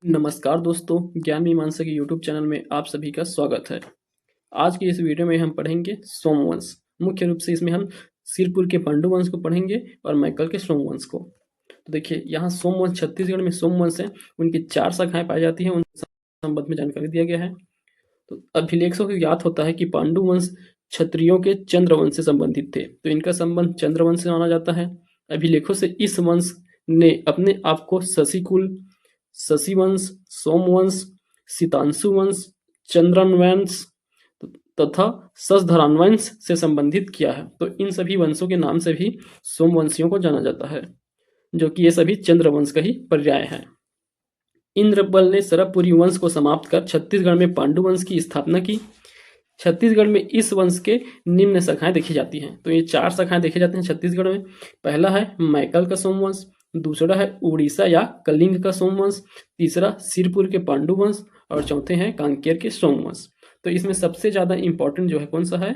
नमस्कार दोस्तों, ज्ञान मीमांसा के यूट्यूब चैनल में आप सभी का स्वागत है। आज की इस वीडियो में हम पढ़ेंगे सोमवंश। मुख्य रूप से इसमें हम सिरपुर के पांडु वंश को पढ़ेंगे और मैकल के सोमवंश को। तो देखिए, यहाँ सोमवंश छत्तीसगढ़ में सोमवंश है, उनकी 4 शाखाएं पाई जाती हैं, उन संबंध में जानकारी दिया गया है। तो अभिलेखों को ज्ञात होता है कि पांडु वंश क्षत्रियों के चंद्रवंश से संबंधित थे, तो इनका संबंध चंद्रवंश से माना जाता है। अभिलेखों से इस वंश ने अपने आप को शशिकुल, शशिवंश, सोमवंश, सितांशु वंश, चंद्रवंश तथा ससधरानवंश से संबंधित किया है। तो इन सभी वंशों के नाम से भी सोमवंशियों को जाना जाता है, जो कि ये सभी चंद्रवंश का ही पर्याय है। इंद्रबल ने सरबपुरी वंश को समाप्त कर छत्तीसगढ़ में पांडु वंश की स्थापना की। छत्तीसगढ़ में इस वंश के निम्न शाखाएं देखी जाती हैं। तो ये 4 शाखाएं देखे जाते हैं छत्तीसगढ़ में। पहला है मैकल का सोमवंश, दूसरा है उड़ीसा या कलिंग का सोमवंश, तीसरा सिरपुर के पांडु वंश और चौथे हैं कांकेर के सोमवंश। तो इसमें सबसे ज्यादा इंपॉर्टेंट जो है कौन सा है?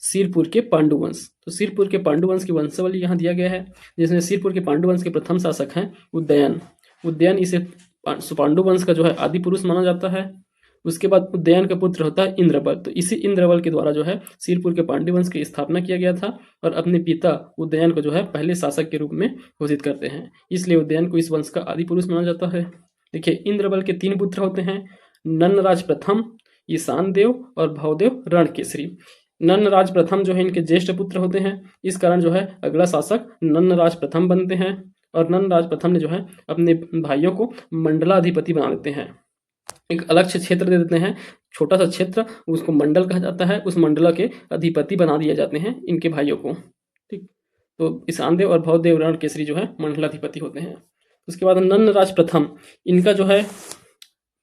सिरपुर के पांडु वंश। तो सिरपुर के पांडु वंश की वंशावली यहाँ दिया गया है, जिसमें सिरपुर के पांडु वंश के प्रथम शासक हैं उदयन। उदयन इसे पांडु वंश का जो है आदि पुरुष माना जाता है। उसके बाद उदयन का पुत्र होता है इंद्रबल। तो इसी इंद्रबल के द्वारा जो है सिरपुर के पांडु वंश की स्थापना किया गया था और अपने पिता उदयन को जो है पहले शासक के रूप में घोषित करते हैं, इसलिए उदयन को इस वंश का आदि पुरुष माना जाता है। देखिए, इंद्रबल के 3 पुत्र होते हैं, नन्नराज प्रथम, ईशान देव और भवदेव रणकेसरी। नन्नराज प्रथम जो है इनके ज्येष्ठ पुत्र होते हैं, इस कारण जो है अगला शासक नन्नराज प्रथम बनते हैं और नन्नराज प्रथम ने जो है अपने भाइयों को मंडलाधिपति बना देते हैं। एक अलग से क्षेत्र दे देते हैं, छोटा सा क्षेत्र, उसको मंडल कहा जाता है। उस मंडल के अधिपति बना दिए जाते हैं इनके भाइयों को। ठीक, तो ईशानदेव और भवदेव रणकेसरी जो है मंडलाधिपति होते हैं। उसके बाद नन्नराज प्रथम, इनका जो है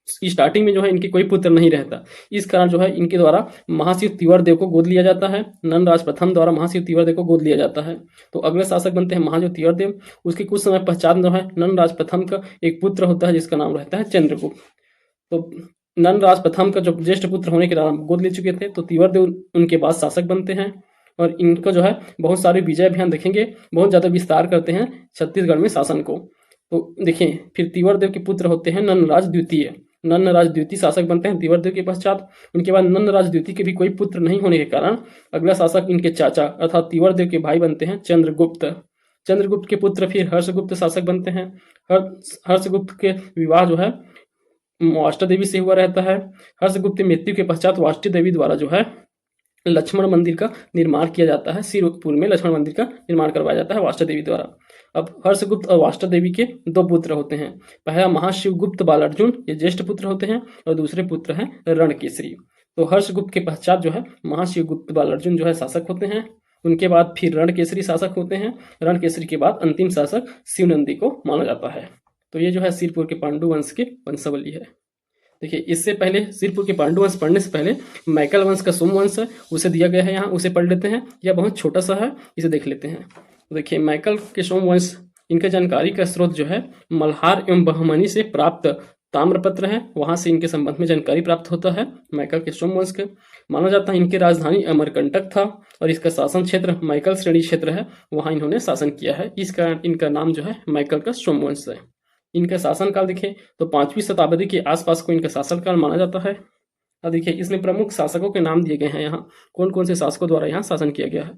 स्टार्टिंग में जो है इनके कोई पुत्र नहीं रहता, इस कारण जो है इनके द्वारा महाशिव तिवर देव को गोद लिया जाता है। नन्नराज प्रथम द्वारा महाशिव तिवर देव को गोद लिया जाता है। तो अगले शासक बनते हैं महाशिव तिवर देव। उसके कुछ समय पश्चात जो है नन्नराज प्रथम का एक पुत्र होता है जिसका नाम रहता है चंद्रगुप्त। तो नन्नराज प्रथम का जो ज्येष्ठ पुत्र होने के कारण गोद ले चुके थे, तो तिवर देव उनके बाद शासक बनते हैं और इनको जो है बहुत सारे विजय अभियान देखेंगे, बहुत ज्यादा विस्तार करते हैं छत्तीसगढ़ में शासन को। तो देखिए, फिर तिवर देव के पुत्र होते हैं नन्नराज द्वितीय। नन्नराज द्वितीय शासक बनते हैं तिवर देव के पश्चात। उनके बाद नन्नराज द्वितीय के भी कोई पुत्र नहीं होने के कारण अगला शासक इनके चाचा अर्थात तिवर देव के भाई बनते हैं चंद्रगुप्त। चंद्रगुप्त के पुत्र फिर हर्षगुप्त शासक बनते हैं। हर्षगुप्त के विवाह जो है वाष्टा देवी से हुआ रहता है। हर्षगुप्त की मृत्यु के पश्चात वाष्टा देवी द्वारा जो है लक्ष्मण मंदिर का निर्माण किया जाता है। सिरपुर में लक्ष्मण मंदिर का निर्माण करवाया जाता है वाष्टा देवी द्वारा। अब हर्षगुप्त और वाष्टा देवी के 2 पुत्र होते हैं। पहला महाशिवगुप्त बालार्जुन, ये ज्येष्ठ पुत्र होते हैं, और दूसरे पुत्र हैं रणकेसरी। तो हर्षगुप्त के पश्चात जो है महाशिवगुप्त बालार्जुन जो है शासक होते हैं। उनके बाद फिर रणकेसरी शासक होते हैं। रणकेसरी के बाद अंतिम शासक शिवनंदी को माना जाता है। तो ये जो है सिरपुर के पांडु वंश के वंशावली है। देखिए, इससे पहले सिरपुर के पांडु वंश पढ़ने से पहले मैकल वंश का सोमवंश है, उसे दिया गया है यहाँ, उसे पढ़ लेते हैं। यह बहुत छोटा सा है, इसे देख लेते हैं। तो देखिए, मैकल के सोमवंश, इनका जानकारी का स्रोत जो है मल्हार एवं बहमनी से प्राप्त ताम्रपत्र है, वहां से इनके संबंध में जानकारी प्राप्त होता है। मैकल के सोमवंश के माना जाता है इनकी राजधानी अमरकंटक था और इसका शासन क्षेत्र मैकल श्रेणी क्षेत्र है, वहां इन्होंने शासन किया है। इस कारण इनका नाम जो है मैकल का सोमवंश है। इनका शासनकाल देखें तो 5वीं शताब्दी के आसपास को इनका शासनकाल माना जाता है। अब देखिए, इसमें प्रमुख शासकों के नाम दिए गए हैं, यहाँ कौन कौन से शासकों द्वारा यहाँ शासन किया गया है।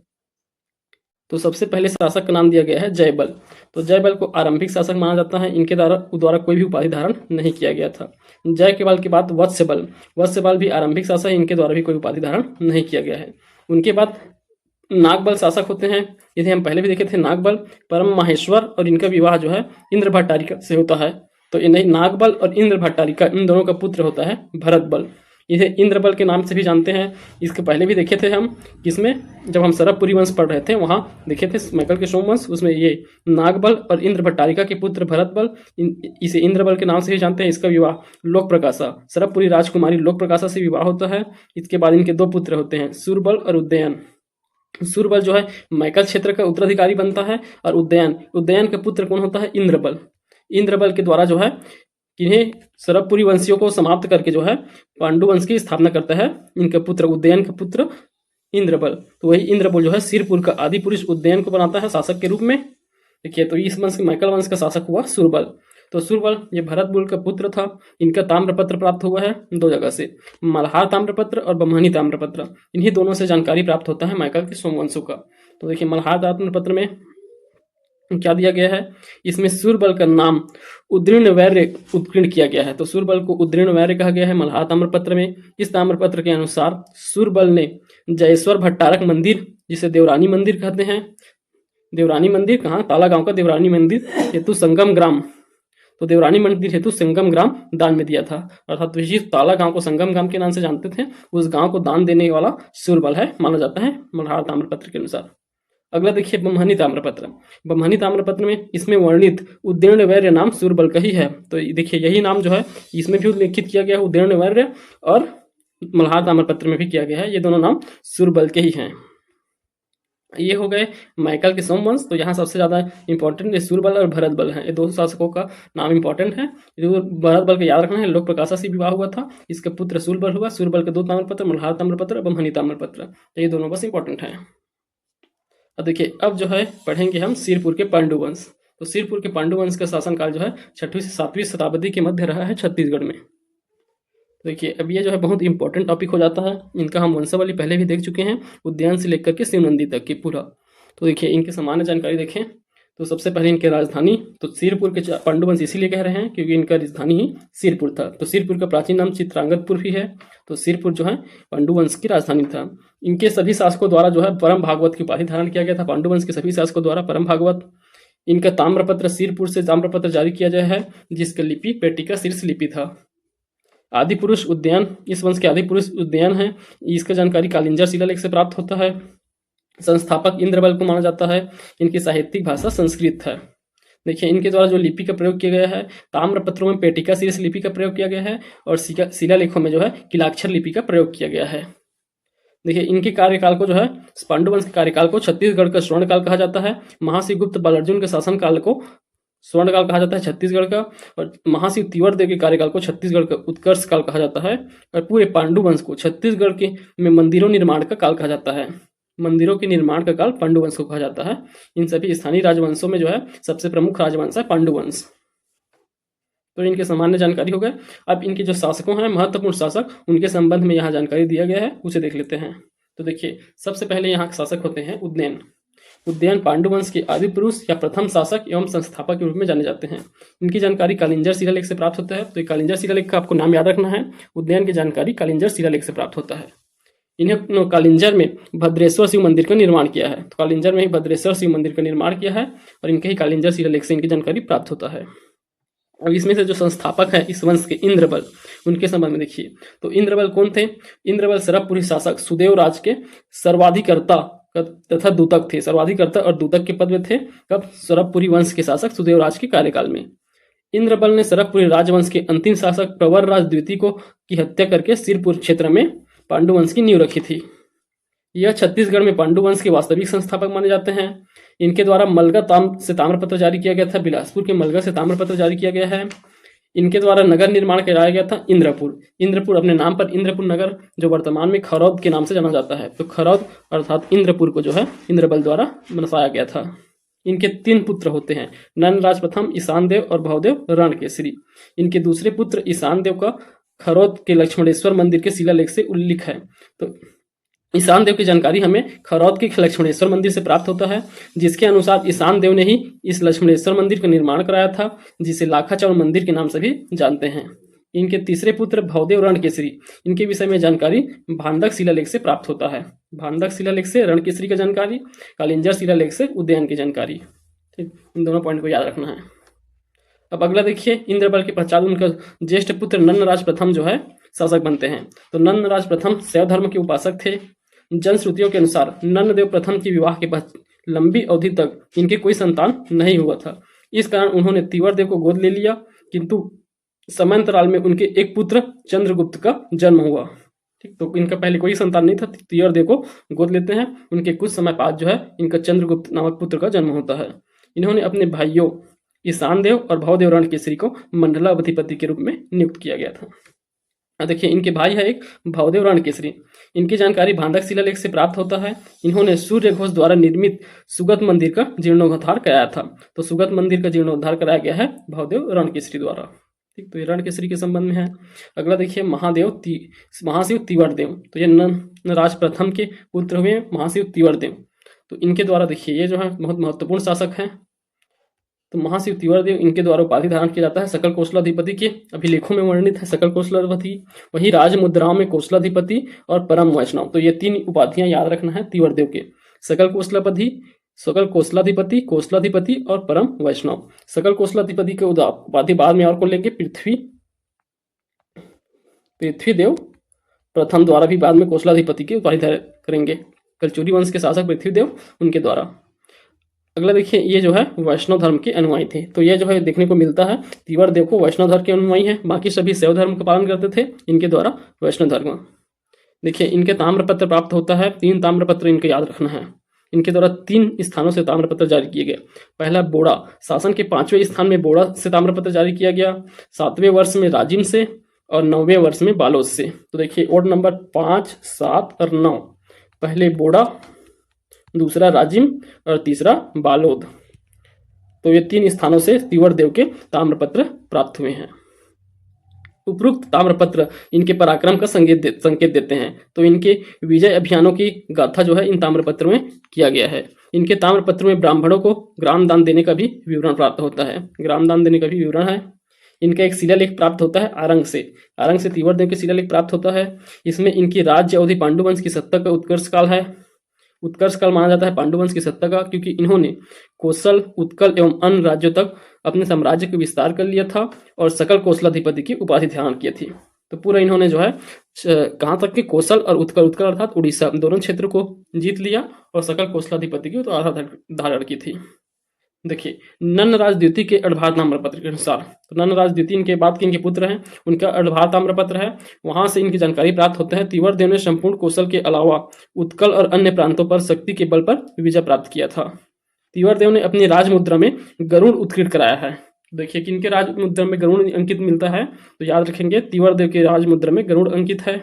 तो सबसे पहले शासक का नाम दिया गया है जयबल। तो जयबल को आरंभिक शासक माना जाता है, इनके द्वारा कोई भी उपाधि धारण नहीं किया गया था। जय के बाल के बाद वत्स्यबल, वत्स्यबल भी आरंभिक शासक, इनके द्वारा भी कोई उपाधि धारण नहीं किया गया है। उनके बाद नागबल शासक होते हैं, जिसे हम पहले भी देखे थे, नागबल परम माहेश्वर, और इनका विवाह जो है इंद्र भट्टारिका से होता है। तो इन्हें नागबल और इंद्र भट्टारिका, इन दोनों का पुत्र होता है भरतबल। इसे इंद्रबल के नाम से भी जानते हैं। इसके पहले भी देखे थे हम, किसमें, जब हम सरबपुरी वंश पढ़ रहे थे वहां देखे थे मैकल के सोमवंश, उसमें ये नागबल और इंद्र भट्टारिका के पुत्र भरतबल, इसे इंद्रबल के नाम से भी जानते हैं। इसका विवाह लोक प्रकाशा, सरबपुरी राजकुमारी लोक प्रकाशा से विवाह होता है। इसके बाद इनके 2 पुत्र होते हैं, सूरबल और उदयन। सूरबल जो है मैकल क्षेत्र का उत्तराधिकारी बनता है और उदयन का पुत्र कौन होता है? इंद्रबल। इंद्रबल के द्वारा जो है इन्हें सरबपुरी वंशियों को समाप्त करके जो है पांडु वंश की स्थापना करता है इनका पुत्र, उदयन का पुत्र इंद्रबल। तो वही इंद्रबल जो है सिरपुर का आदि पुरुष उदयन को बनाता है शासक के रूप में। देखिए, तो इस वंश मैकल वंश का शासक हुआ सूरबल। तो सूरबल ये भरतबुल का पुत्र था। इनका ताम्रपत्र प्राप्त हुआ है 2 जगह से, मल्हार ताम्रपत्र और बम्हनी ताम्रपत्र। इन्हीं दोनों से जानकारी प्राप्त होता है माइकल के सोमवंशों का। तो देखिए मल्हार ताम्रपत्र में क्या दिया गया है, इसमें सूरबल का नाम उद्दीर्ण वैर्य उत्कीर्ण किया गया है। तो सूरबल को उद्दीर्ण वैर्य कहा गया है मल्हार ताम्रपत्र में। इस ताम्रपत्र के अनुसार सूरबल ने जयेश्वर भट्टारक मंदिर, जिसे देवरानी मंदिर कहते हैं, देवरानी मंदिर कहाँ, ताला गांव का देवरानी मंदिर हेतु संगम ग्राम, तो देवरानी मंदिर हेतु संगम ग्राम दान में दिया था। अर्थात तो ताला गांव को संगम ग्राम के नाम से जानते थे, उस गांव को दान देने वाला सूरबल है माना जाता है मल्हार ताम्रपत्र के अनुसार। अगला देखिए बम्हनी ताम्रपत्र। बम्हनी ताम्रपत्र में इसमें वर्णित उद्दीर्ण वैर्य नाम सूरबल का ही है। तो देखिए यही नाम जो है इसमें भी उल्लेखित किया गया है, उद्दीर्ण वैर्य, और मल्हार ताम्रपत्र में भी किया गया है। ये दोनों नाम सूरबल के ही हैं। ये हो गए माइकल के सोमवंश। तो यहाँ सबसे ज्यादा इंपॉर्टेंट सूरबल और भरतबल हैं। ये 2 शासकों का नाम इंपॉर्टेंट है। भरतबल को याद रखना है, लोक प्रकाशा से विवाह हुआ था, इसका पुत्र सूरबल हुआ। सूरबल के 2 ताम्रपत्र, मल्हार ताम्रपत्र, बम्हनी ताम्रपत्र, तो ये दोनों बस इंपॉर्टेंट है। अब देखिए अब जो है पढ़ेंगे हम सिरपुर के पांडुवंश। तो सिरपुर के पांडुवंश का शासनकाल जो है 6वीं से 7वीं शताब्दी के मध्य रहा है छत्तीसगढ़ में। तो देखिए अब ये जो है बहुत इंपॉर्टेंट टॉपिक हो जाता है। इनका हम वंशावली पहले भी देख चुके हैं, उद्यान से लेकर के शिव नंदी तक की पूरा। तो देखिए इनकी सामान्य जानकारी देखें तो सबसे पहले इनकी राजधानी, तो सिरपुर के पांडुवंश इसीलिए कह रहे हैं क्योंकि इनका राजधानी ही सिरपुर था। तो सिरपुर का प्राचीन नाम चित्रांगतपुर भी है। तो सिरपुर जो है पांडुवंश की राजधानी था। इनके सभी शासकों द्वारा जो है परम भागवत की उपाधि धारण किया गया था। पांडुवंश के सभी शासकों द्वारा परम भागवत। इनका ताम्रपत्र सिरपुर से ताम्रपत्र जारी किया गया है, जिसका लिपि पेटिका शीर्ष लिपि था। आदि पुरुष उद्यान, इस वंश के आदि पुरुष उद्यान है। इसका जानकारी कालिंजर शिलालेख से प्राप्त होता है। संस्थापक इंद्रबल को माना जाता है। इनकी साहित्यिक भाषा संस्कृत है। देखिए इनके द्वारा जो लिपि का प्रयोग किया गया है, ताम्रपत्रों में पेटिका शीर्ष लिपि का प्रयोग किया गया है, और शिलालेखों में जो है किलाक्षर लिपि का प्रयोग किया गया है। देखिए इनके कार्यकाल को जो है, पांडुवंश के कार्यकाल को छत्तीसगढ़ का स्वर्णकाल कहा जाता है। महर्षि गुप्त बालार्जुन के शासनकाल को स्वर्णकाल कहा जाता है छत्तीसगढ़ का, और महर्षि तिवर्देव के कार्यकाल को छत्तीसगढ़ का उत्कर्ष काल कहा जाता है। और पूरे पांडुवंश को छत्तीसगढ़ के में मंदिरों निर्माण का काल कहा जाता है। मंदिरों के निर्माण का काल पांडुवंश को कहा जाता है। इन सभी स्थानीय राजवंशों में जो है सबसे प्रमुख राजवंश है पांडुवंश। तो इनके सामान्य जानकारी हो गए। अब इनके जो शासकों हैं, महत्वपूर्ण शासक, उनके संबंध में यहाँ जानकारी दिया गया है, उसे देख लेते हैं। तो देखिए सबसे पहले यहाँ के शासक होते हैं उदयन। उदयन पांडुवंश के आदि पुरुष या प्रथम शासक एवं संस्थापक के रूप में जाने जाते हैं। इनकी जानकारी कालिंजर शिलालेख से प्राप्त होता है। तो कालिंजर शिलालेख का आपको नाम याद रखना है। उदयन की जानकारी कालिंजर शिलालेख से प्राप्त होता है। इन्हें कालिंजर में भद्रेश्वर शिव मंदिर का निर्माण किया है। तो कालिंजर में ही भद्रेश्वर शिव मंदिर का निर्माण किया है, और इनके ही कालिंजर शिलालेख से इनकी जानकारी प्राप्त होता है। अब इसमें से जो संस्थापक है इस वंश के, इंद्रबल, उनके संबंध में देखिए। तो इंद्रबल कौन थे? इंद्रबल सरबपुरी शासक सुदेव राज के सर्वाधिकर्ता तथा दूतक थे। सर्वाधिकर्ता और दूतक के पद में थे कब? सरबपुरी वंश के शासक सुदेव राज के कार्यकाल में। इंद्रबल ने सरबपुरी राजवंश के अंतिम शासक प्रवर राज द्वितीय को की हत्या करके सिरपुर क्षेत्र में पांडुवंश की नींव रखी थी। यह छत्तीसगढ़ में पांडुवंश के वास्तविक संस्थापक माने जाते हैं। इनके द्वारा मलगा से ताम्रपत्र जारी किया गया था। बिलासपुर के मलगा से ताम्रपत्र जारी किया गया है। इनके द्वारा नगर निर्माण कराया गया था इंद्रपुर। इंद्रपुर अपने नाम पर इंद्रपुर नगर, जो वर्तमान में खरौद के नाम से जाना जाता है। तो खरौद अर्थात इंद्रपुर को जो है इंद्रबल द्वारा बसाया गया था। इनके 3 पुत्र होते हैं, नंदराज प्रथम, ईशान देव और भवदेव रणकेसरी। इनके दूसरे पुत्र ईशान देव का खरौद के लक्ष्मणेश्वर मंदिर के शिलालेख से उल्लेख है। तो ईशान देव की जानकारी हमें खरौद के लक्ष्मणेश्वर मंदिर से प्राप्त होता है, जिसके अनुसार ईशान देव ने ही इस लक्ष्मणेश्वर मंदिर का निर्माण कराया था, जिसे लाखाचौड़ मंदिर के नाम से भी जानते हैं। इनके तीसरे पुत्र भवदेव रणकेसरी, इनके विषय में जानकारी भांडक शिलालेख से प्राप्त होता है। भांडक शिलालेख से रणकेसरी का जानकारी, कालिंजर शिलालेख से उदयन की जानकारी। ठीक, इन दोनों पॉइंट को याद रखना है। अब अगला देखिए, इंद्रबल के पश्चात उनका ज्येष्ठ पुत्र नंदराज प्रथम जो है शासक बनते हैं। तो नंदराज प्रथम शैव धर्म के उपासक थे। जनश्रुतियों के अनुसार नंददेव प्रथम के विवाह के बाद लंबी अवधि तक इनके कोई संतान नहीं हुआ था। इस कारण उन्होंने तिवर्देव को गोद ले लिया, किंतु समयांतराल में उनके एक पुत्र चंद्रगुप्त का जन्म हुआ। ठीक, तो इनका पहले कोई संतान नहीं था, तिवर्देव को गोद लेते हैं। उनके कुछ समय बाद जो है इनका चंद्रगुप्त नामक पुत्र का जन्म होता है। इन्होंने अपने भाइयों ईशान देव और भवदेव रणकेसरी को मंडलाधिपति के रूप में नियुक्त किया गया था। देखिए इनके भाई है एक भवदेव रणकेसरी। इनकी जानकारी भांडक शिलालेख से प्राप्त होता है। इन्होंने सूर्य घोष द्वारा निर्मित सुगत मंदिर का जीर्णोद्धार कराया था। तो सुगत मंदिर का जीर्णोद्धार कराया गया है भवदेव रणकेसरी द्वारा। ठीक, तो ये रणकेसरी के संबंध में है। अगला देखिए महाशिव तिवर्देव। तो ये नंदराज प्रथम के पुत्र हुए महाशिव तिवर्देव। तो इनके द्वारा देखिए ये जो है बहुत महत्वपूर्ण शासक हैं। तो महाशिव तिवर्देव इनके द्वारा उपाधि धारण किया जाता है सकल कौशलाधिपति के अभिलेखों में वर्णित है सकल कौशलाधिपति। वही राज मुद्राओं में कौशलाधिपति और परम वैष्णव। तो ये 3 उपाधियां याद रखना है तिवर्देव के, सकल कौशलाधिपति, कौशलाधिपति और परम वैष्णव। सकल कौशलाधिपति के उपाधि बाद में और को लेंगे पृथ्वीदेव प्रथम द्वारा भी बाद में कौशलाधिपति की उपाधि धारण करेंगे। कलचुरी वंश के शासक पृथ्वीदेव उनके द्वारा। अगला देखिए ये जो है वैष्णव धर्म के अनुयायी थे। तो ये जो है देखने को मिलता है तिवर्देव को वैष्णव धर्म के अनुयायी हैं, बाकी सभी शैव धर्म का पालन करते थे, इनके द्वारा वैष्णव धर्म। देखिए इनके ताम्रपत्र प्राप्त होता है, 3 ताम्रपत्र इनके याद रखना है। इनके द्वारा 3 स्थानों से ताम्रपत्र जारी किए गए। पहला बोड़ा, शासन के 5वें स्थान में बोड़ा से ताम्रपत्र जारी किया गया, 7वें वर्ष में राजिम से और 9वें वर्ष में बालोद से। तो देखिए ओड नंबर 5, 7 और 9, पहले बोड़ा, दूसरा राजिम और तीसरा बालोद। तो ये 3 स्थानों से तिवर्देव के ताम्रपत्र प्राप्त हुए हैं। उपरोक्त ताम्रपत्र इनके पराक्रम का संकेत देते हैं। तो इनके विजय अभियानों की गाथा जो है इन ताम्रपत्रों में किया गया है। इनके ताम्रपत्रों में ब्राह्मणों को ग्राम दान देने का भी विवरण प्राप्त होता है, ग्राम दान देने का भी विवरण है। इनका एक शिलालेख प्राप्त होता है आरंग से तिवर्देव के शिलालेख प्राप्त होता है। इसमें इनकी राज्य अवधि पांडुवंश की सत्ता का उत्कर्ष काल है। उत्कर्ष काल माना जाता है पांडुवंश की सत्ता का, क्योंकि इन्होंने कौशल, उत्कल एवं अन्य राज्यों तक अपने साम्राज्य का विस्तार कर लिया था और सकल कौशलाधिपति की उपाधि धारण की थी। तो पूरा इन्होंने जो है कहाँ तक कि कौशल और उत्कल अर्थात उड़ीसा दोनों क्षेत्र को जीत लिया और सकल कौशलाधिपति की तो आधार धारण की थी। देखिए नन्नराज द्वितीय के अड़भार ताम्रपत्र के अनुसार, तो नन्नराज द्वितीय इनके बाद के इनके पुत्र हैं, उनका अड़भार ताम्रपत्र है, वहां से इनकी जानकारी प्राप्त होते हैं। तिवर्देव ने संपूर्ण कौशल के अलावा उत्कल और अन्य प्रांतों पर शक्ति के बल पर विजय प्राप्त किया था। तिवर्देव ने अपनी राजमुद्रा में गरुड़ उत्कीर्ण कराया है। देखिए किनके राजमुद्रा में गरुड़ अंकित मिलता है, तो याद रखेंगे तिवर्देव के राजमुद्रा में गरुड़ अंकित है।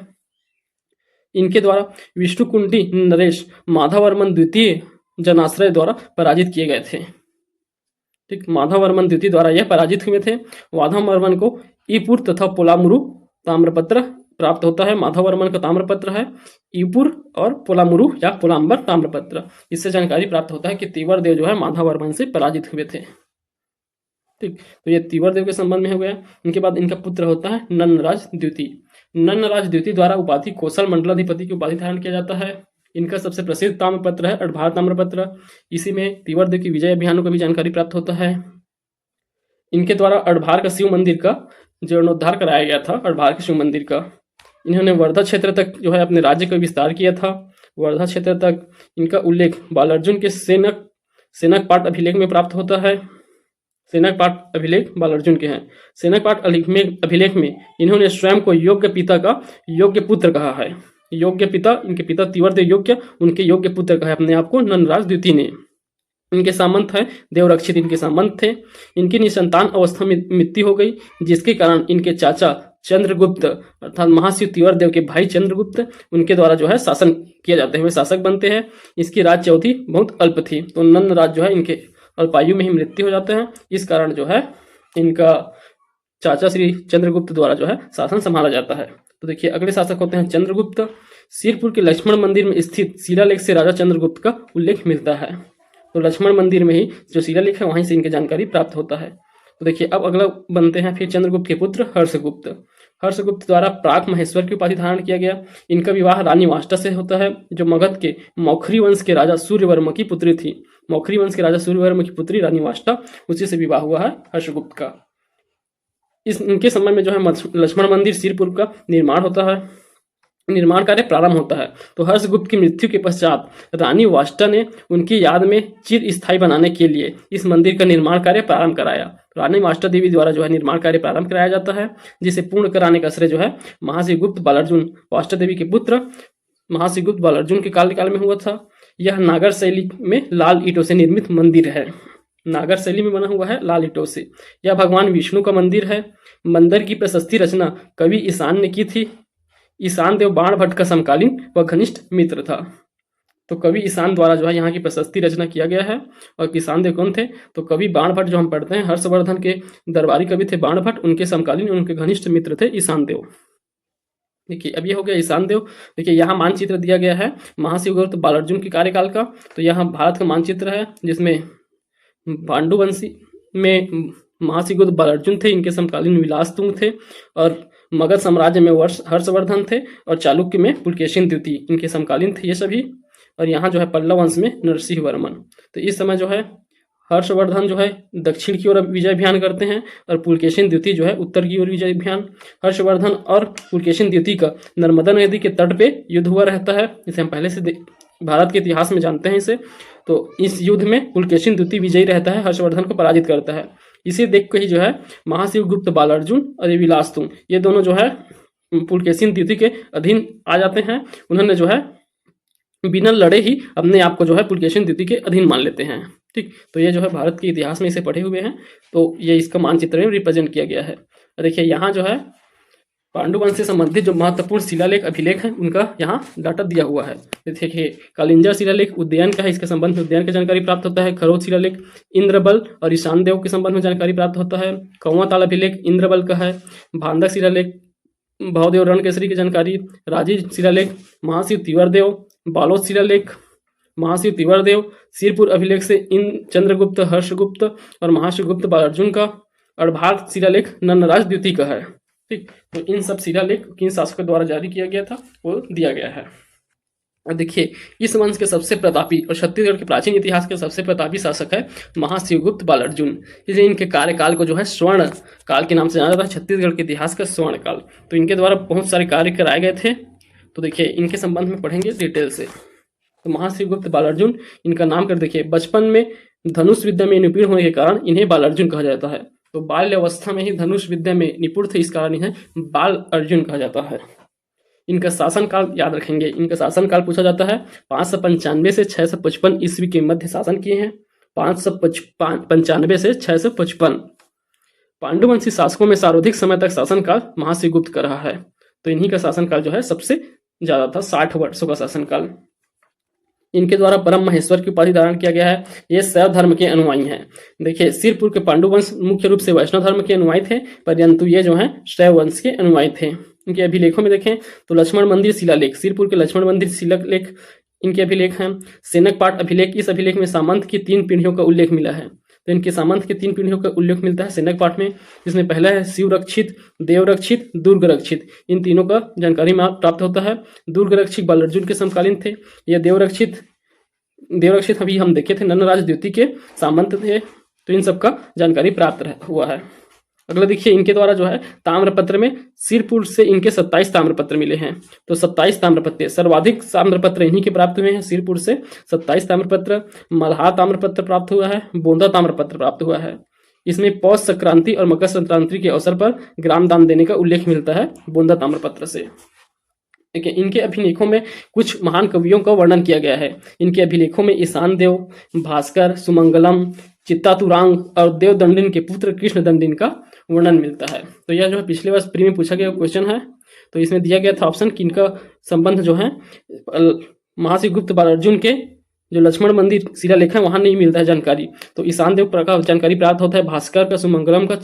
इनके द्वारा विष्णुकुंडी नरेश माधवर्मन द्वितीय जनाश्रय द्वारा पराजित किए गए थे। ठीक, माधवर्मन द्वितीय द्वारा यह पराजित हुए थे। माधवर्मन को ईपुर तथा पोलामुरु ताम्रपत्र प्राप्त होता है। माधवर्मन का ताम्रपत्र है ईपुर और पोलामुरु या पोलाम्बर ताम्रपत्र। इससे जानकारी प्राप्त होता है कि तिवर्देव जो है माधवर्मन से पराजित हुए थे। ठीक, तो ये तिवर्देव के संबंध में हो गया। इनके बाद इनका पुत्र होता है नन्नराज द्वितीय। नन्नराज द्वितीय द्वारा उपाधि कौशल मंडलाधिपति की उपाधि धारण किया जाता है। इनका सबसे प्रसिद्ध ताम्रपत्र है अड़भार ताम्रपत्र। इसी में तिवर्देव की विजय अभियानों का भी जानकारी प्राप्त होता है। इनके द्वारा अड़भार का शिव मंदिर का जीर्णोद्धार कराया गया था। अड़भार के शिव मंदिर का इन्होंने वर्धा क्षेत्र तक जो है अपने राज्य का विस्तार किया था। वर्धा क्षेत्र तक इनका उल्लेख बालार्जुन के सेनक पाठ अभिलेख में प्राप्त होता है। सेनक पाठ अभिलेख बालार्जुन के हैं। सेनक पाठ अभिलेख में इन्होंने स्वयं को योग्य पिता का योग्य पुत्र कहा है। योग्य पिता, इनके पिता तिवर्देव योग्य, उनके योग्य पुत्र कहा है अपने आप को नन्नराज द्वितीय ने। इनके सामंत है देवरक्षित, इनके सामंत थे। इनकी निसंतान अवस्था में मृत्यु हो गई, जिसके कारण इनके चाचा चंद्रगुप्त अर्थात महाशिव तिवर्देव के भाई चंद्रगुप्त उनके द्वारा जो है शासन किया जाता है, वे शासक बनते हैं। इसकी राज्य अवधि बहुत अल्प थी, तो नन्नराज जो है इनके अल्पायु में ही मृत्यु हो जाते हैं। इस कारण जो है इनका चाचा श्री चंद्रगुप्त द्वारा जो है शासन संभाला जाता है। तो देखिए अगले शासक होते हैं चंद्रगुप्त। सिरपुर के लक्ष्मण मंदिर में स्थित शिलालेख से राजा चंद्रगुप्त का उल्लेख मिलता है। तो लक्ष्मण मंदिर में ही जो शिलालेख है वहीं से इनकी जानकारी प्राप्त होता है। तो देखिए अब अगला बनते हैं फिर चंद्रगुप्त के पुत्र हर्षगुप्त। हर्षगुप्त द्वारा प्राक महेश्वर की उपाधि धारण किया गया। इनका विवाह रानी वाष्टा से होता है, जो मगध के मौखरी वंश के राजा सूर्यवर्मा की पुत्री थी। मौखरी वंश के राजा सूर्यवर्मा की पुत्री रानी वाष्टा, उसी से विवाह हुआ है हर्षगुप्त का। इनके समय में जो है लक्ष्मण मंदिर सिरपुर का निर्माण होता है, निर्माण कार्य प्रारंभ होता है। तो हर्षगुप्त की मृत्यु के पश्चात रानी वाष्टा ने उनकी याद में चिर स्थायी बनाने के लिए इस मंदिर का निर्माण कार्य प्रारंभ कराया। रानी वाष्टा देवी द्वारा जो है निर्माण कार्य प्रारंभ कराया जाता है, जिसे पूर्ण कराने का श्रेय जो है महाशिव गुप्त बालार्जुन, वाष्टा देवी के पुत्र महाशिव गुप्त बालार्जुन के काल में हुआ था। यह नागर शैली में लाल ईंटों से निर्मित मंदिर है। नागर शैली में बना हुआ है, लाल ईंटों से। यह भगवान विष्णु का मंदिर है। मंदिर की प्रशस्ति रचना कवि ईशान ने की थी। ईशान देव बाण भट्ट का समकालीन व घनिष्ठ मित्र था। तो कवि ईशान द्वारा जो है यहाँ की प्रशस्ति रचना किया गया है। और ईशान देव कौन थे? तो कवि बाण भट्ट जो हम पढ़ते हैं, हर्षवर्धन के दरबारी कवि थे बाण भट्ट, उनके समकालीन उनके घनिष्ठ मित्र थे ईशान देव। देखिए अब ये हो गया ईशान देव। देखिए यहाँ मानचित्र दिया गया है महाशिवगुप्त बालार्जुन के कार्यकाल का। तो यहाँ भारत का मानचित्र है जिसमें पांडुवंशी में महाशिवगुप्त बालार्जुन थे, इनके समकालीन विलास तुंग थे, और मगध साम्राज्य में हर्षवर्धन थे, और चालुक्य में पुलकेशिन द्वितीय इनके समकालीन थे ये सभी। और यहाँ जो है पल्लव वंश में नरसिंह वर्मन। तो इस समय जो है हर्षवर्धन जो है दक्षिण की ओर विजय अभियान करते हैं, और पुलकेशिन द्वितीय जो है उत्तर की ओर विजय अभियान। हर्षवर्धन और पुलकेशिन द्वितीय का नर्मदा नदी के तट पे युद्ध हुआ रहता है, इसे हम पहले से भारत के इतिहास में जानते हैं इसे। तो इस युद्ध में पुलकेशिन द्वितीय विजयी रहता है, हर्षवर्धन को पराजित करता है। इसे देख के ही जो है महाशिवगुप्त बालार्जुन और ये विलासतुंग ये दोनों जो है पुलकेशिन द्वितीय के अधीन आ जाते हैं। उन्होंने जो है बिना लड़े ही अपने आप को जो है पुलकेशिन द्वितीय के अधीन मान लेते हैं। ठीक, तो ये जो है भारत के इतिहास में इसे पढ़े हुए हैं, तो ये इसका मानचित्र में रिप्रेजेंट किया गया है। देखिए यहाँ जो है पांडुवंश से संबंधित जो महत्वपूर्ण शिलालेख अभिलेख हैं उनका यहाँ डाटा दिया हुआ है। देखिए कालिंजर शिलालेख उद्यान का है, इसके संबंध में उद्यान की जानकारी प्राप्त होता है। खरोद शिलालेख इंद्रबल और ईशान देव के संबंध में जानकारी प्राप्त होता है। कौवाताल अभिलेख इंद्रबल का है। भांदक शिलालेख भवदेव रणकेसरी की जानकारी। राजीव शिलालेख महाशिव तिवरदेव। बालोद शिलालेख महाशिव तिवरदेव। सिरपुर अभिलेख से इन चंद्रगुप्त हर्षगुप्त और महाशिवगुप्त बालार्जुन का। और भारत शिलालेख नन्नराज द्वितीय का है। ठीक, तो इन सब शिलालेख किन शासकों द्वारा जारी किया गया था वो दिया गया है। और देखिए इस वंश के सबसे प्रतापी और छत्तीसगढ़ के प्राचीन इतिहास के सबसे प्रतापी शासक है महाशिवगुप्त बालार्जुन। इसलिए इनके कार्यकाल को जो है स्वर्ण काल के नाम से जाना जाता है, छत्तीसगढ़ के इतिहास का स्वर्ण काल। तो इनके द्वारा बहुत सारे कार्य कराए गए थे। तो देखिए इनके संबंध में पढ़ेंगे डिटेल से। तो महाशिवगुप्त बालार्जुन इनका नाम कर देखिए, बचपन में धनुष विद्या में निपुण होने के कारण इन्हें बाल अर्जुन कहा जाता है। तो बाल्य अवस्था में ही धनुष विद्या में निपुण थे, इस कारण इन्हें बाल अर्जुन कहा जाता है। इनका शासनकाल याद रखेंगे, इनका शासनकाल पूछा जाता है 595 से 655 ईस्वी के मध्य शासन किए हैं। 595 से 655। पांडुवंशी शासकों में सर्वाधिक समय तक शासनकाल महाशिवगुप्त का रहा है। तो इन्हीं का शासनकाल जो है सबसे ज्यादा था, 60 वर्षों का शासनकाल। इनके द्वारा परम महेश्वर की उपाधि धारण किया गया है। ये शैव धर्म के अनुयायी हैं। देखिए सिरपुर के पांडुवंश मुख्य रूप से वैष्णव धर्म के अनुयायी थे, परंतु ये जो हैं शैव वंश के अनुयायी थे। इनके अभिलेखों में देखें तो लक्ष्मण मंदिर शिलालेख, सिरपुर के लक्ष्मण मंदिर शिलालेख इनके अभिलेख हैं। सेनक पाठ अभिलेख, इस अभिलेख में सामंत की 3 पीढ़ियों का उल्लेख मिला है। तो इनके सामंत के 3 पीढ़ियों का उल्लेख मिलता है सेनक पाठ में, जिसमें पहला है शिव रक्षित, देव रक्षित, दुर्ग रक्षित। इन तीनों का जानकारी में प्राप्त होता है। दुर्ग रक्षित बालार्जुन के समकालीन थे। यह देवरक्षित अभी हम देखे थे नन्नराज द्वितीय के सामंत थे। तो इन सब का जानकारी प्राप्त हुआ है। अगला देखिए इनके द्वारा जो है ताम्रपत्र में सिरपुर से इनके 27 ताम्रपत्र मिले हैं। तो 27 ताम्रपत्र, सर्वाधिक ताम्रपत्र इन्हीं के प्राप्त हुए हैं। सिरपुर से 27 ताम्रपत्र। मल्हार ताम्रपत्र प्राप्त हुआ है। बोंदा ताम्रपत्र प्राप्त हुआ है। इसमें पौष संक्रांति और मकर संक्रांति के अवसर पर ग्राम दान देने का उल्लेख मिलता है बोंदा ताम्रपत्र से। देखिए इनके अभिलेखों में कुछ महान कवियों का वर्णन किया गया है। इनके अभिलेखों में ईशान देव, भास्कर, सुमंगलम, चित्तातुरांग और देवदंडिन के पुत्र कृष्ण दंडिन का वर्णन मिलता है। तो यह जो है पिछले वर्ष प्री में पूछा गया क्वेश्चन है। तो इसमें दिया गया था ऑप्शन कि इनका संबंध जो है महाशिवगुप्त बालार्जुन के जो लक्ष्मण मंदिर शिलालेख है वहां नहीं मिलता है जानकारी। तो ईशान देव का जानकारी प्राप्त होता है, भास्कर का, सुमंगलम का,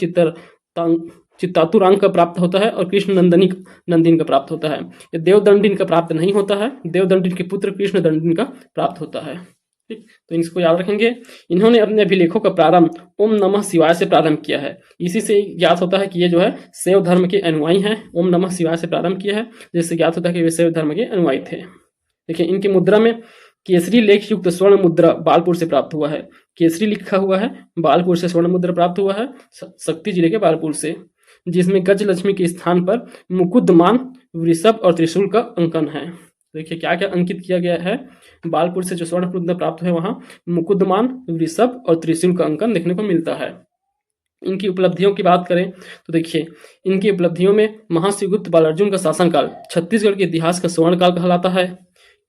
चित्तातुरांग का प्राप्त होता है और कृष्ण नंदिन का प्राप्त होता है। ये देवदंडिन का प्राप्त नहीं होता है। देवदंडिन के पुत्र कृष्ण दंडिन का प्राप्त होता है। ठीक, तो इसको याद रखेंगे। इन्होंने अपने अभिलेखों का प्रारंभ ओम नमः शिवाय से प्रारंभ किया है। इसी से ज्ञात होता है कि ये जो है शैव धर्म के अनुयायी हैं। ओम नमः शिवाय से प्रारंभ किया है, जिससे ज्ञात होता है कि वे शैव धर्म के अनुयायी थे। देखिए इनकी मुद्रा में केसरी लेख युक्त स्वर्ण मुद्रा बालपुर से प्राप्त हुआ है। केसरी लिखा हुआ है, बालपुर से स्वर्ण मुद्रा प्राप्त हुआ है, शक्ति जिले के बालपुर से, जिसमें गजलक्ष्मी के स्थान पर मुकुदमान, वृषभ और त्रिशूल का अंकन है। देखिए क्या क्या अंकित किया गया है। बालपुर से जो स्वर्ण मुद्रा प्राप्त है वहां मुकुदमान, वृषभ और त्रिशूल का अंकन देखने को मिलता है। इनकी उपलब्धियों की बात करें तो देखिए इनकी उपलब्धियों में महाशिवगुप्त बालार्जुन का शासनकाल छत्तीसगढ़ के इतिहास का स्वर्ण काल कहलाता है।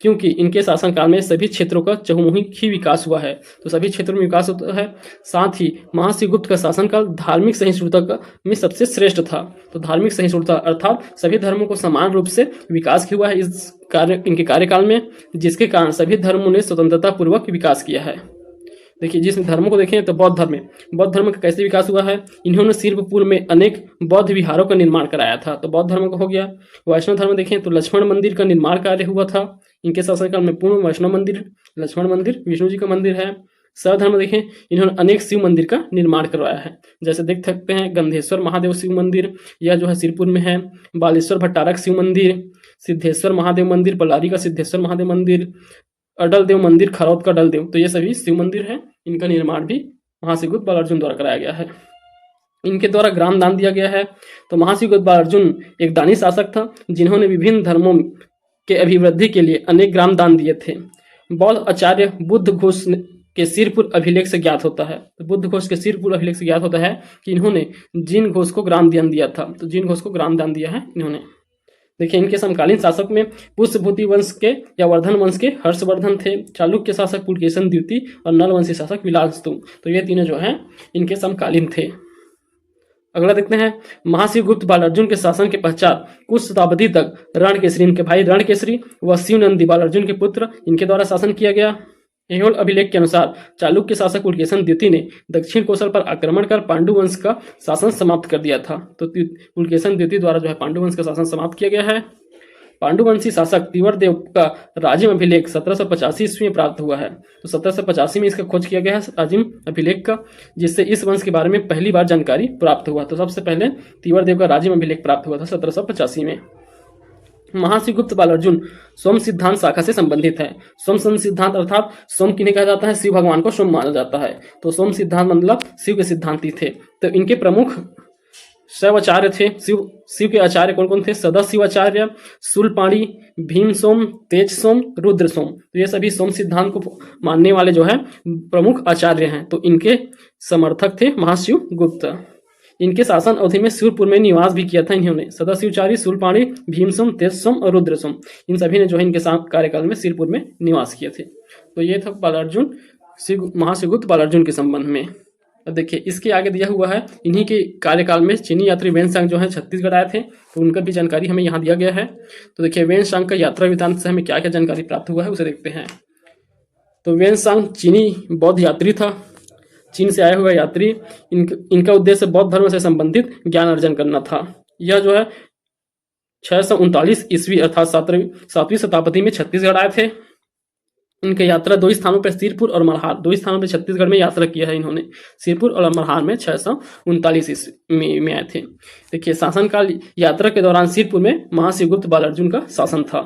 क्योंकि इनके शासनकाल में सभी क्षेत्रों का चहुमुखी विकास हुआ है। तो सभी क्षेत्रों में विकास होता है। साथ ही महाशिवगुप्त का शासनकाल धार्मिक सहिष्णुता में सबसे श्रेष्ठ था। तो धार्मिक सहिष्णुता अर्थात सभी धर्मों को समान रूप से विकास हुआ है इनके कार्यकाल में, जिसके कारण सभी धर्मों ने स्वतंत्रता पूर्वक विकास किया है। देखिए, जिस धर्मों को देखें तो बौद्ध धर्म का कैसे विकास हुआ है। इन्होंने सिरपुर में अनेक बौद्ध विहारों का निर्माण कराया था। तो बौद्ध धर्म का हो गया। वैष्णव धर्म देखें तो लक्ष्मण मंदिर का निर्माण कार्य हुआ था इनके शासनकाल में। पूर्ण वैष्णव मंदिर, लक्ष्मण मंदिर विष्णु जी का मंदिर है। शैव धर्म देखें, इन्होंने अनेक शिव मंदिर का निर्माण करवाया है। जैसे देख सकते हैं गंधेश्वर महादेव शिव मंदिर, यह जो है सिरपुर में है। बालेश्वर भट्टारक शिव मंदिर, सिद्धेश्वर महादेव मंदिर, पलारी का सिद्धेश्वर महादेव मंदिर, अडल देव मंदिर, खरौद का अडल देव, तो ये सभी शिव मंदिर हैं। इनका निर्माण भी महाशिवगुप्त बालार्जुन द्वारा कराया गया है। इनके द्वारा ग्राम दान दिया गया है। तो महाशिवगुप्त बालार्जुन एक दानी शासक था जिन्होंने विभिन्न धर्मों के अभिवृद्धि के लिए अनेक ग्राम दान दिए थे। बौद्ध आचार्य बुद्ध घोष के सिरपुर अभिलेख से ज्ञात होता है। तो बुद्ध घोष के सिरपुर अभिलेख से ज्ञात होता है कि इन्होंने जिन घोष को ग्राम दान दिया था। तो जिन घोष को ग्राम दान दिया है इन्होंने। देखिए, इनके समकालीन शासक में पुष्यभूति वंश के या वर्धन वंश के हर्षवर्धन थे। चालुक्य शासक पुलकेशन द्वितीय और नलवंशी शासक विलासतुंग, तो ये तीनों जो हैं इनके समकालीन थे। अगला देखते हैं महाशिवगुप्त बालार्जुन के शासन के पश्चात कुछ शताब्दी तक रणकेसरी, इनके भाई रणकेसरी व शिवनंदी बालार्जुन के पुत्र, इनके द्वारा शासन किया गया। ऐहोल अभिलेख के अनुसार चालुक्य शासक पुलकेशन द्वितीय ने दक्षिण कोसल पर आक्रमण कर पांडु वंश का शासन समाप्त कर दिया था। तो पुलकेशन द्वितीय द्वारा जो है पांडु वंश का शासन समाप्त किया गया है। पांडुवंशी शासक तीवरदेव का राजिम अभिलेख 1785 ईस्वी में प्राप्त हुआ है। तो 1785 में इसका खोज किया गया है राजिम अभिलेख का, जिससे इस वंश के बारे में पहली बार जानकारी प्राप्त हुआ। तो सबसे पहले तीवरदेव का राजिम अभिलेख प्राप्त हुआ था 1785 में। महाशिवगुप्त बालार्जुन सोम सिद्धांत शाखा से संबंधित है। सोम सिद्धांत अर्थात सोम किन्हें कहा जाता है, शिव भगवान को सोम माना जाता है। तो सोम सिद्धांत मतलब शिव के सिद्धांती थे। तो इनके प्रमुख शैव आचार्य थे। शिव के आचार्य कौन कौन थे? सदाशिव आचार्य, शूलपाणी, भीम सोम, तेज सोम, रुद्र सोम। तो ये सभी सोम सिद्धांत को मानने वाले जो है प्रमुख आचार्य हैं। तो इनके समर्थक थे महाशिव गुप्त। इनके शासन अवधि में शिवपुर में निवास भी किया था इन्होंने। सदाशिवचारी, शूलपाणी, भीमसोम, तेजसोम और रुद्रसोम, इन सभी ने जो है इनके कार्यकाल में शिवपुर में निवास किए थे। तो ये था बालार्जुन, महाशिवगुप्त बालार्जुन के संबंध में। अब देखिए इसके आगे दिया हुआ है, इन्हीं के कार्यकाल में चीनी यात्री वेनसांग जो है छत्तीसगढ़ आए थे, तो उनका भी जानकारी हमें यहाँ दिया गया है। तो देखिए वेनसांग का यात्रा वृत्तांत से हमें क्या क्या जानकारी प्राप्त हुआ है उसे देखते हैं। तो वेनसांग चीनी बौद्ध यात्री था, चीन से आया हुआ यात्री। इनका उद्देश्य बौद्ध धर्म से संबंधित ज्ञान अर्जन करना था। यह जो है 639 ईस्वी अर्थात 7वीं शताब्दी में छत्तीसगढ़ आए थे। इनकी यात्रा दो स्थानों पर, सिरपुर और मल्हार, दो स्थानों पर छत्तीसगढ़ में यात्रा किया है इन्होंने। सिरपुर और मल्हार में 639 ईस्वी में आए थे। देखिए शासनकाल यात्रा के दौरान सिरपुर में महाशिवगुप्त बालार्जुन का शासन था।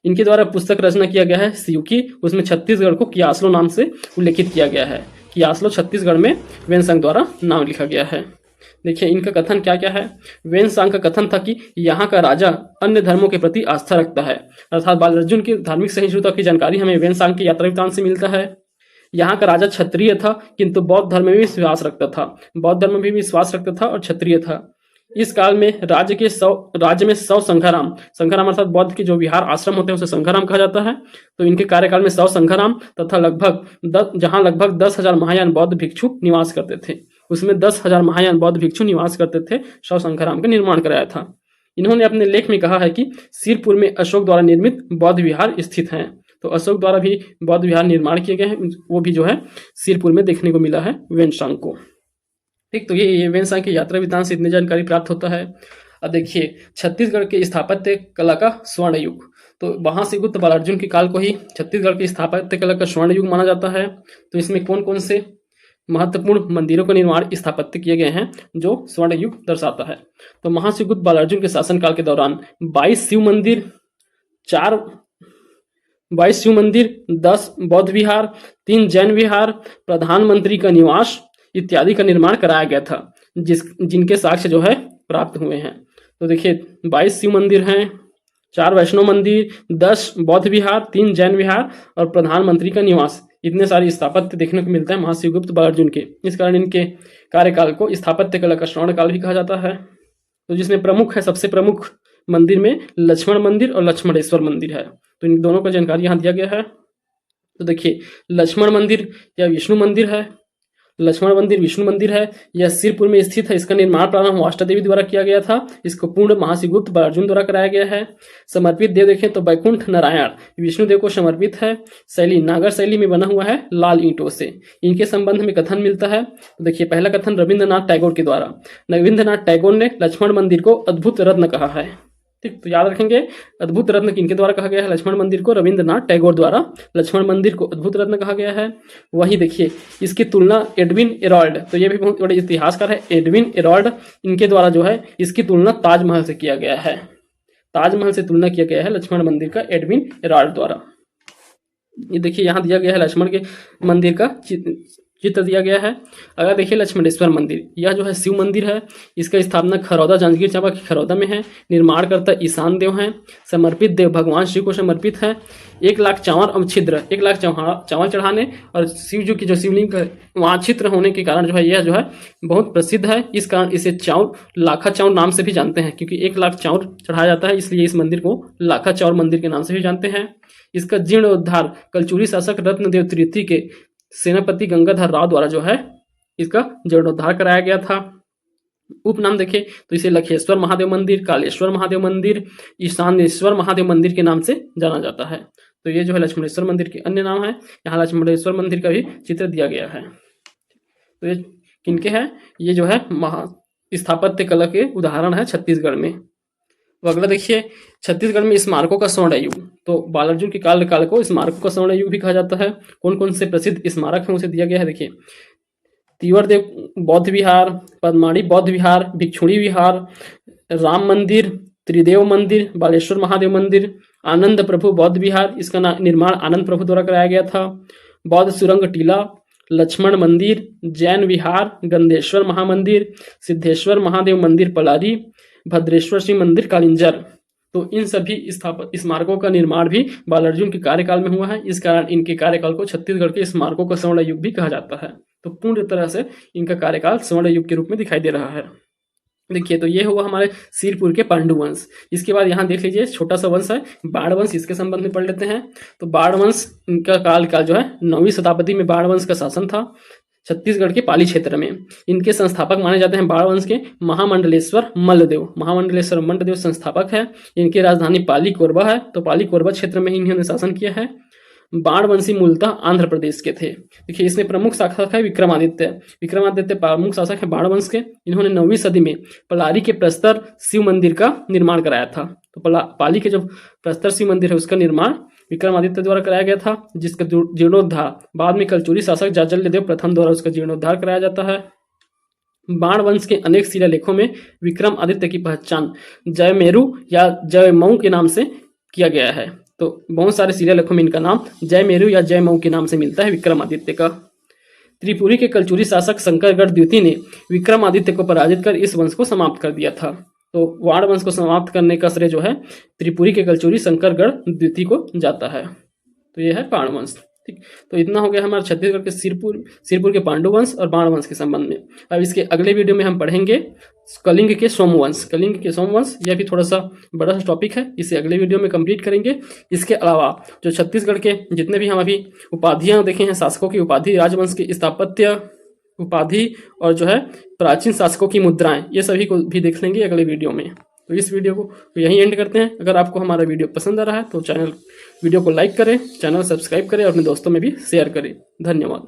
इनके द्वारा पुस्तक रचना किया गया है शिव की, उसमें छत्तीसगढ़ को कियासलो नाम से उल्लेखित किया गया है। कियासलो छत्तीसगढ़ में वेनसांग द्वारा नाम लिखा गया है। देखिए इनका कथन क्या क्या है। वेनसांग का कथन था कि यहाँ का राजा अन्य धर्मों के प्रति आस्था रखता है, अर्थात बालार्जुन की धार्मिक सहिष्णुता की जानकारी हमें वेनसांग की यात्रा वृत्तांत से मिलता है। यहाँ का राजा क्षत्रिय था किंतु बौद्ध धर्म में भी विश्वास रखता था, बौद्ध धर्म में भी विश्वास रखता था और क्षत्रिय था। इस काल में राज्य में 100 संघाराम अर्थात बौद्ध के जो विहार आश्रम होते हैं उसे संघाराम कहा जाता है। तो इनके कार्यकाल में 100 संघाराम तथा लगभग 10,000 महायान बौद्ध भिक्षु निवास करते थे, उसमें 10,000 महायान बौद्ध भिक्षु निवास करते थे। 100 संघाराम का निर्माण कराया था। इन्होंने अपने लेख में कहा है कि सिरपुर में अशोक द्वारा निर्मित बौद्ध विहार स्थित हैं। तो अशोक द्वारा भी बौद्ध विहार निर्माण किए गए हैं, वो भी जो है सिरपुर में देखने को मिला है वेनसांग को। ठीक, तो ये वेनसांग की यात्रा वृत्तांत से इतनी जानकारी प्राप्त होता है। अब देखिए छत्तीसगढ़ के स्थापत्य कला का स्वर्ण युग, तो महाशिवगुप्त बालार्जुन के काल को ही छत्तीसगढ़ की स्थापत्य कला का स्वर्ण युग माना जाता है। तो इसमें कौन कौन से महत्वपूर्ण मंदिरों का निर्माण स्थापत्य किए गए हैं जो स्वर्ण युग दर्शाता है। तो महाशिवगुप्त बालार्जुन के शासनकाल के दौरान 22 शिव मंदिर, 10 बौद्ध विहार, 3 जैन विहार, प्रधानमंत्री का निवास इत्यादि का निर्माण कराया गया था, जिनके साक्ष्य जो है प्राप्त हुए हैं। तो देखिए 22 शिव मंदिर हैं, 4 वैष्णव मंदिर, 10 बौद्ध विहार, 3 जैन विहार और प्रधानमंत्री का निवास, इतने सारे स्थापत्य देखने को मिलता है महाशिवगुप्त बालार्जुन के। इस कारण इनके कार्यकाल को स्थापत्य कला का स्वर्ण काल भी कहा जाता है। तो जिसमें प्रमुख है, सबसे प्रमुख मंदिर में लक्ष्मण मंदिर और लक्ष्मणेश्वर मंदिर है। तो इन दोनों का जानकारी यहाँ दिया गया है। तो देखिए, लक्ष्मण मंदिर या विष्णु मंदिर है, लक्ष्मण मंदिर विष्णु मंदिर है, यह सिरपुर में स्थित है। इसका निर्माण प्रारंभ अष्टादेवी द्वारा किया गया था। इसको पूर्ण महर्षिगुप्त अर्जुन द्वारा कराया गया है। समर्पित देव देखें तो वैकुंठ नारायण विष्णु देव को समर्पित है। शैली नागर शैली में बना हुआ है लाल ईंटों से। इनके संबंध में कथन मिलता है। तो देखिए, पहला कथन रविंद्रनाथ टैगोर के द्वारा। रविंद्रनाथ टैगोर ने लक्ष्मण मंदिर को अद्भुत रत्न कहा है। ठीक, तो याद रखेंगे, अद्भुत रत्न किनके द्वारा कहा गया है? लक्ष्मण मंदिर को रविंद्रनाथ टैगोर द्वारा लक्ष्मण मंदिर को अद्भुत रत्न कहा गया है। वहीं देखिए, इसकी तुलना एडविन एरॉल्ड, तो ये भी बहुत बड़े इतिहासकार है, एडविन एरॉल्ड, इनके द्वारा जो है इसकी तुलना ताजमहल से किया गया है। ताजमहल से तुलना किया गया है लक्ष्मण मंदिर का एडविन एरॉल्ड द्वारा। ये देखिए, यहाँ दिया गया है लक्ष्मण के मंदिर का चित्र दिया गया है। अगर देखिए लक्ष्मणेश्वर मंदिर, यह जो है शिव मंदिर है। इसका स्थापना खरौदा जांजगीर चांपा की खरौदा में है। निर्माणकर्ता ईशान देव हैं। समर्पित देव भगवान शिव को समर्पित है। 1 लाख चावल छिद्र, 1 लाख चावल चढ़ाने और शिव जी की जो शिवलिंग है वहाँ छिद्र होने के कारण जो है यह जो है बहुत प्रसिद्ध है। इस कारण इसे लाखा चावल नाम से भी जानते हैं, क्योंकि 1 लाख चावल चढ़ाया जाता है, इसलिए इस मंदिर को लाखा चावल मंदिर के नाम से भी जानते हैं। इसका जीर्णोद्धार कलचुरी शासक रत्नदेव तृतीय के सेनापति गंगाधर राव द्वारा जो है इसका जीर्णोद्धार कराया गया था। उपनाम देखें तो इसे लखेश्वर महादेव मंदिर, कालेश्वर महादेव मंदिर, ईशानेश्वर महादेव मंदिर के नाम से जाना जाता है। तो ये जो है लक्ष्मणेश्वर मंदिर के अन्य नाम है। यहाँ लक्ष्मणेश्वर मंदिर का भी चित्र दिया गया है। तो ये किनके हैं? ये जो है स्थापत्य कला के उदाहरण है छत्तीसगढ़ में। तो अगला देखिए, छत्तीसगढ़ में स्मारकों का स्वर्ण युग। तो बालार्जुन के काल को स्मारकों का स्वर्ण युग भी कहा जाता है। कौन कौन से प्रसिद्ध स्मारक हैं उसे दिया गया है। देखिए, तीवरदेव बौद्ध विहार, पद्माणी बौद्ध विहार, भिक्षुणी विहार, राम मंदिर, त्रिदेव मंदिर, बालेश्वर महादेव मंदिर, आनंद प्रभु बौद्ध विहार, इसका निर्माण आनंद प्रभु द्वारा कराया गया था। बौद्ध सुरंग टीला, लक्ष्मण मंदिर, जैन विहार, गंधेश्वर महामंदिर, सिद्धेश्वर महादेव मंदिर पलारी, भद्रेश्वर शिव मंदिर कालिंजर। तो इन सभी स्मारकों का निर्माण भी बालार्जुन के कार्यकाल में हुआ है। इस कारण इनके कार्यकाल को छत्तीसगढ़ के स्मारकों का स्वर्ण युग भी कहा जाता है। तो पूर्ण तरह से इनका कार्यकाल स्वर्ण युग के रूप में दिखाई दे रहा है। देखिए, तो ये हुआ हमारे सिरपुर के पांडु वंश। इसके बाद यहाँ देख लीजिए छोटा सा वंश है बाढ़ वंश, इसके संबंध में पढ़ लेते हैं। तो बाढ़ वंश, इनका काल जो है 9वीं शताब्दी में बाढ़ वंश का शासन था छत्तीसगढ़ के पाली क्षेत्र में। इनके संस्थापक माने जाते हैं बाढ़ वंश के महामंडलेश्वर मल्लदेव। महामंडलेश्वर मल्लदेव संस्थापक है। इनकी राजधानी पाली कोरबा है। तो पाली कोरबा क्षेत्र में इन्होंने शासन किया है। बाणवंशी मूलतः आंध्र प्रदेश के थे। देखिए, इसमें प्रमुख शासक है विक्रमादित्य। विक्रमादित्य प्रमुख शासक है बाणवंश के। इन्होंने 9वीं सदी में पलारी के प्रस्तर शिव मंदिर का निर्माण कराया था। तो पाली के जो प्रस्तर शिव मंदिर है उसका निर्माण विक्रमादित्य द्वारा कराया गया था, जिसका जीर्णोद्धार बाद में कलचुरी शासक जाजल्यदेव प्रथम द्वारा उसका जीर्णोद्धार कराया जाता है। बाण वंश के अनेक शिलालेखों में विक्रमादित्य की पहचान जयमेरु या जयमऊ के नाम से किया गया है। तो बहुत सारे शिलालेखों में इनका नाम जयमेरु या जयमऊ के नाम से मिलता है विक्रमादित्य का। त्रिपुरी के कलचुरी शासक शंकरगढ़ द्वितीय ने विक्रमादित्य को पराजित कर इस वंश को समाप्त कर दिया था। तो वाण वंश को समाप्त करने का श्रेय जो है त्रिपुरी के कलचुरी शंकरगढ़ द्वितीय को जाता है। तो यह है बाण वंश। ठीक, तो इतना हो गया हमारे छत्तीसगढ़ के सिरपुर के पांडु वंश और बाण वंश के संबंध में। अब इसके अगले वीडियो में हम पढ़ेंगे कलिंग के सोमवंश। कलिंग के सोमवंश यह भी थोड़ा सा बड़ा सा टॉपिक है, इसे अगले वीडियो में कंप्लीट करेंगे। इसके अलावा जो छत्तीसगढ़ के जितने भी हम अभी उपाधियां देखे हैं, शासकों की उपाधि, राजवंश की स्थापत्य उपाधि और जो है प्राचीन शासकों की मुद्राएं, ये सभी को भी देख लेंगे अगले वीडियो में। तो इस वीडियो को यहीं एंड करते हैं। अगर आपको हमारा वीडियो पसंद आ रहा है तो वीडियो को लाइक करें, चैनल सब्सक्राइब करें और अपने दोस्तों में भी शेयर करें। धन्यवाद।